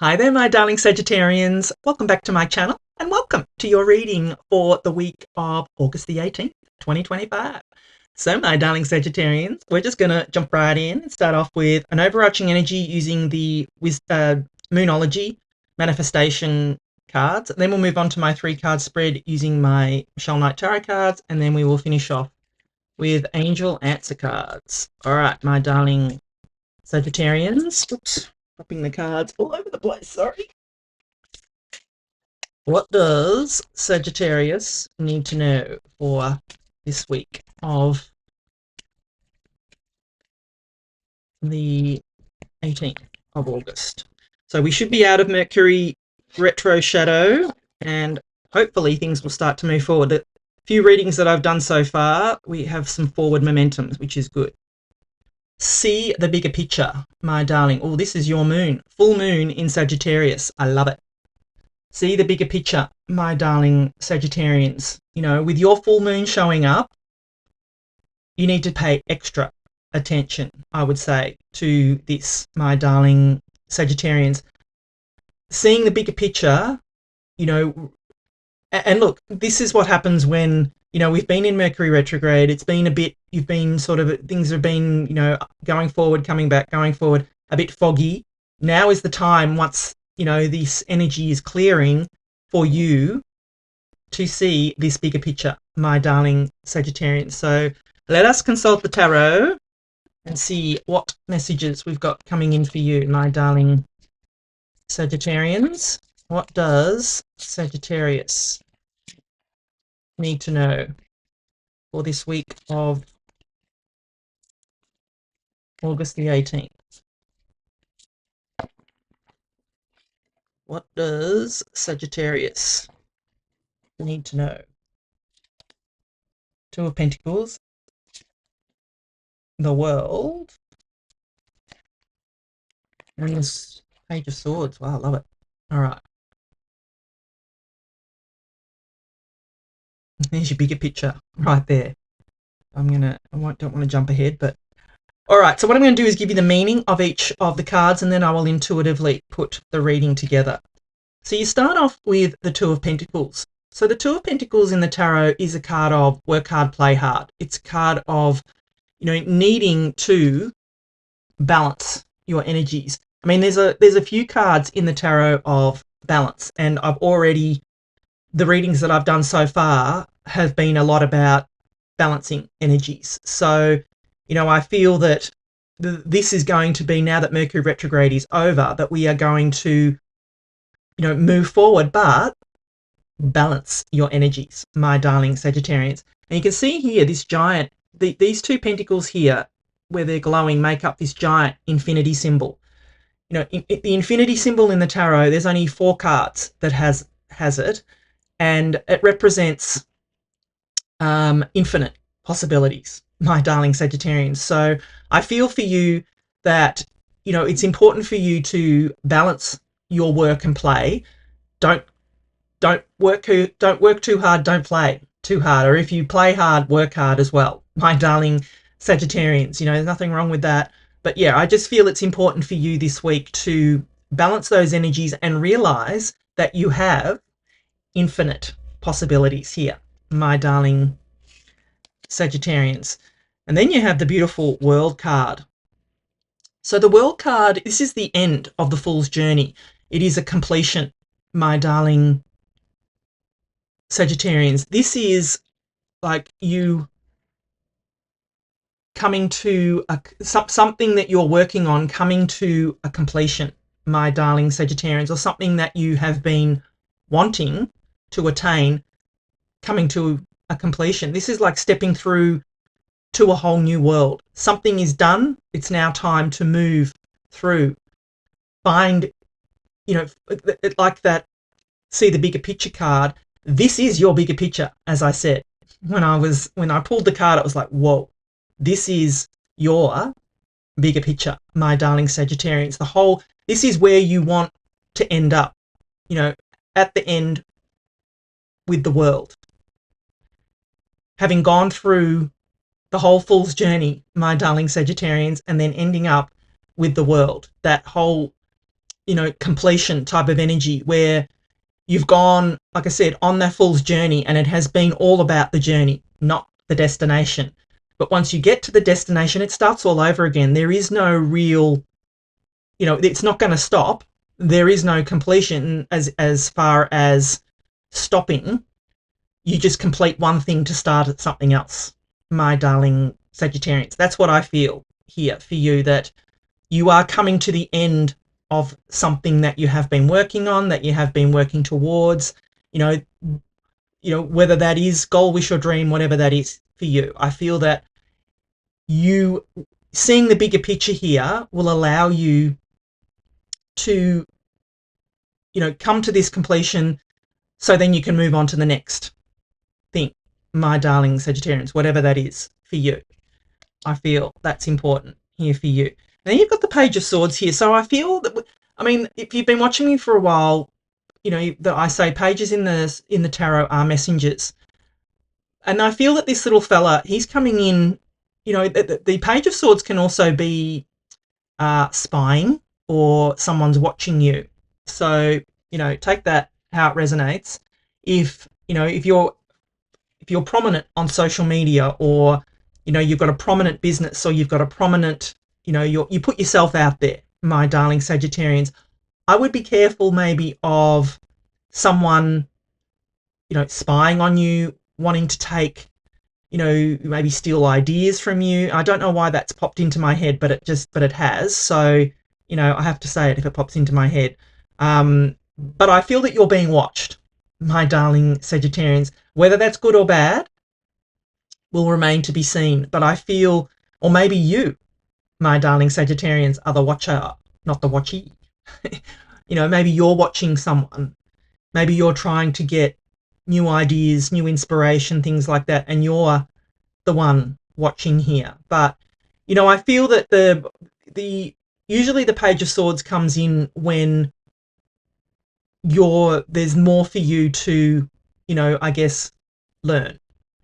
Hi there, my darling Sagittarians. Welcome back to my channel and welcome to your reading for the week of August the 18th, 2025. So, my darling Sagittarians, we're just going to jump right in and start off with an overarching energy using the Moonology manifestation cards. Then we'll move on to my 3-card spread using my Michelle Knight Tarot cards, and then we will finish off with Angel Answer cards. All right, my darling Sagittarians. Oops. Dropping the cards all over the place, sorry. What does Sagittarius need to know for this week of the 18th of August? So we should be out of Mercury retro shadow and hopefully things will start to move forward. The few readings that I've done so far, we have some forward momentum, which is good. See the bigger picture, my darling. Oh, this is your moon. Full moon in Sagittarius. I love it. See the bigger picture, my darling Sagittarians. You know, with your full moon showing up, you need to pay extra attention, I would say, to this, my darling Sagittarians. Seeing the bigger picture, you know, and look, this is what happens when, you know, we've been in Mercury retrograde. It's been a bit, you've been sort of, things have been, you know, going forward, coming back, going forward, a bit foggy. Now is the time, once, you know, this energy is clearing, for you to see this bigger picture, my darling Sagittarians. So let us consult the tarot and see what messages we've got coming in for you, my darling Sagittarians. What does Sagittarius need to know for this week of August the 18th? What does Sagittarius need to know? 2 of Pentacles, the World, and this Page of Swords. Wow, I love it. All right. There's your bigger picture right there. I don't want to jump ahead, but all right. So what I'm going to do is give you the meaning of each of the cards, and then I will intuitively put the reading together. So you start off with the 2 of Pentacles. So the 2 of Pentacles in the tarot is a card of work hard, play hard. It's a card of, you know, needing to balance your energies. I mean, there's a few cards in the tarot of balance, and the readings that I've done so far have been a lot about balancing energies. So, you know, I feel that this is going to be, now that Mercury retrograde is over, that we are going to, you know, move forward, but balance your energies, my darling Sagittarians. And you can see here this giant, these 2 pentacles here, where they're glowing, make up this giant infinity symbol. You know, the infinity symbol in the tarot, there's only 4 cards that has it, and it represents infinite possibilities, my darling Sagittarians. So I feel for you that, you know, it's important for you to balance your work and play. Don't work too hard, don't play too hard. Or if you play hard, work hard as well, my darling Sagittarians. You know, there's nothing wrong with that. But yeah, I just feel it's important for you this week to balance those energies and realize that you have infinite possibilities here, my darling Sagittarians. And then you have the beautiful World card. So the World card, this is the end of the Fool's journey. It is a completion, my darling Sagittarians. This is like you coming to something that you're working on coming to a completion, my darling Sagittarians, or something that you have been wanting to attain coming to a completion. This is like stepping through to a whole new world. Something is done. It's now time to move through. Find, you know, like that, see the bigger picture card. This is your bigger picture, as I said. When I pulled the card, it was like, whoa, this is your bigger picture, my darling Sagittarians. This is where you want to end up, you know, at the end with the world. Having gone through the whole Fool's journey, my darling Sagittarians, and then ending up with the world, that whole completion type of energy where you've gone, like I said, on that fool's journey, and it has been all about the journey, not the destination. But once you get to the destination, it starts all over again. There is no real, it's not going to stop. There is no completion as far as stopping. You just complete one thing to start at something else, my darling Sagittarians. That's what I feel here for you, that you are coming to the end of something that you have been working on, that you have been working towards, whether that is goal, wish, or dream, whatever that is for you. I feel that you seeing the bigger picture here will allow you to, come to this completion, so then you can move on to the next thing, my darling Sagittarians, whatever that is for you. I feel that's important here for you. Now you've got the Page of Swords here. So I feel that, if you've been watching me for a while, that I say pages in the tarot are messengers. And I feel that this little fella, he's coming in, the Page of Swords can also be spying, or someone's watching you. So, take that how it resonates. If you're prominent on social media, or you've got a prominent business, or you've got a prominent, you put yourself out there, my darling Sagittarians, I would be careful maybe of someone, spying on you, wanting to take, maybe steal ideas from you. I don't know why that's popped into my head, but it has. So, I have to say it if it pops into my head. But I feel that you're being watched, my darling Sagittarians. Whether that's good or bad will remain to be seen. But I feel, or maybe you, my darling Sagittarians, are the watcher, not the watchee. Maybe you're watching someone. Maybe you're trying to get new ideas, new inspiration, things like that, and you're the one watching here. But, I feel that usually the Page of Swords comes in when there's more for you to, I guess, learn.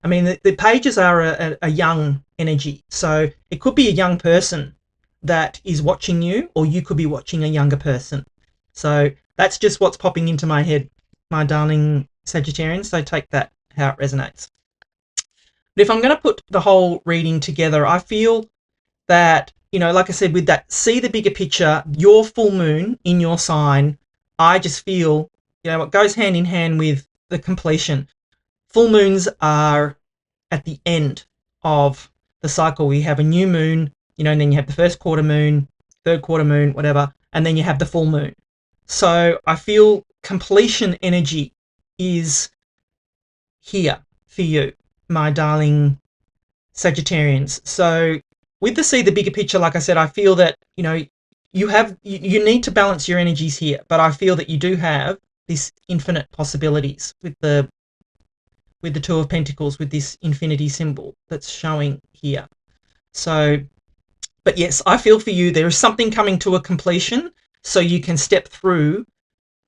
The pages are a young energy, so it could be a young person that is watching you, or you could be watching a younger person. So that's just what's popping into my head, my darling Sagittarians. So take that how it resonates. But if I'm going to put the whole reading together, I feel that, like I said, with that, see the bigger picture, your full moon in your sign, I just feel, it goes hand in hand with the completion. Full moons are at the end of the cycle. We have a new moon, and then you have the first quarter moon, third quarter moon, whatever, and then you have the full moon. So I feel completion energy is here for you, my darling Sagittarians. So with the see the bigger picture, like I said, I feel that, you need to balance your energies here, but I feel that you do have this infinite possibilities with the Two of Pentacles, with this infinity symbol that's showing here. So, but yes, I feel for you, there is something coming to a completion, so you can step through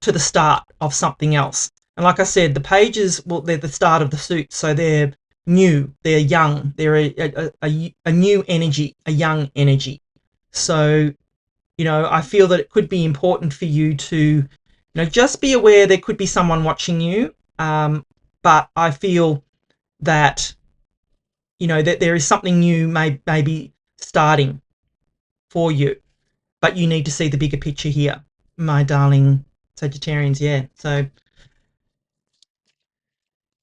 to the start of something else. And like I said, the pages, well, they're the start of the suit, so they're new, they're young, they're a new energy, a young energy. So, I feel that it could be important for you to, just be aware there could be someone watching you, but I feel that, that there is something new maybe starting for you, but you need to see the bigger picture here, my darling Sagittarians. Yeah, so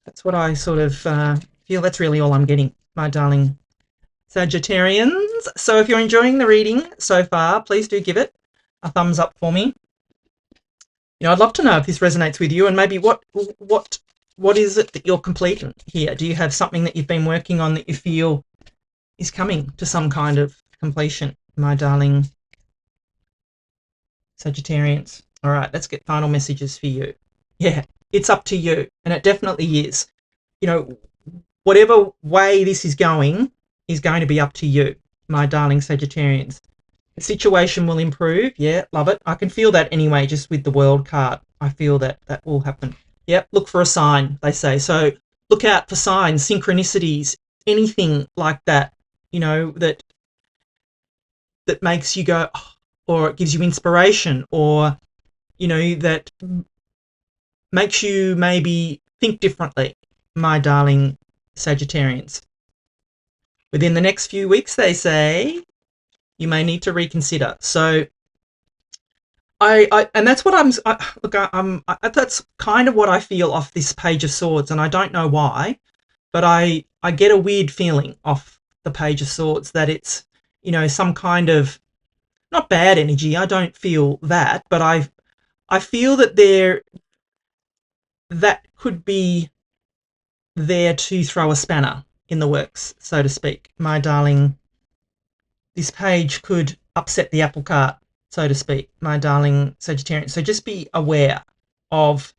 that's what I sort of feel. That's really all I'm getting, my darling Sagittarians. So if you're enjoying the reading so far, please do give it a thumbs up for me. I'd love to know if this resonates with you, and maybe what is it that you're completing here? Do you have something that you've been working on that you feel is coming to some kind of completion, my darling Sagittarians? All right, let's get final messages for you. Yeah, it's up to you, and it definitely is. Whatever way this is going to be up to you, my darling Sagittarians. The situation will improve. Yeah, love it. I can feel that anyway, just with the World card. I feel that will happen. Yep, look for a sign, they say. So look out for signs, synchronicities, anything like that, that makes you go, oh, or it gives you inspiration, or that makes you maybe think differently, my darling Sagittarians. Within the next few weeks, they say, you may need to reconsider. So and that's what that's kind of what I feel off this Page of Swords, and I don't know why, but I get a weird feeling off the Page of Swords that it's, some kind of, not bad energy. I don't feel that, but I feel that that could be there to throw a spanner in the works, so to speak. My darling, this page could upset the apple cart, so to speak, my darling Sagittarian. So just be aware of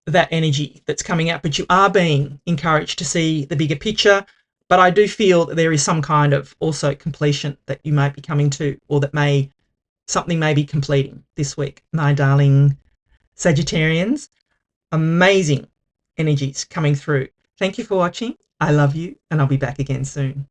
that energy that's coming out, but you are being encouraged to see the bigger picture. But I do feel that there is some kind of also completion that you might be coming to, or that something may be completing this week, my darling Sagittarians. Amazing energies coming through. Thank you for watching. I love you, and I'll be back again soon.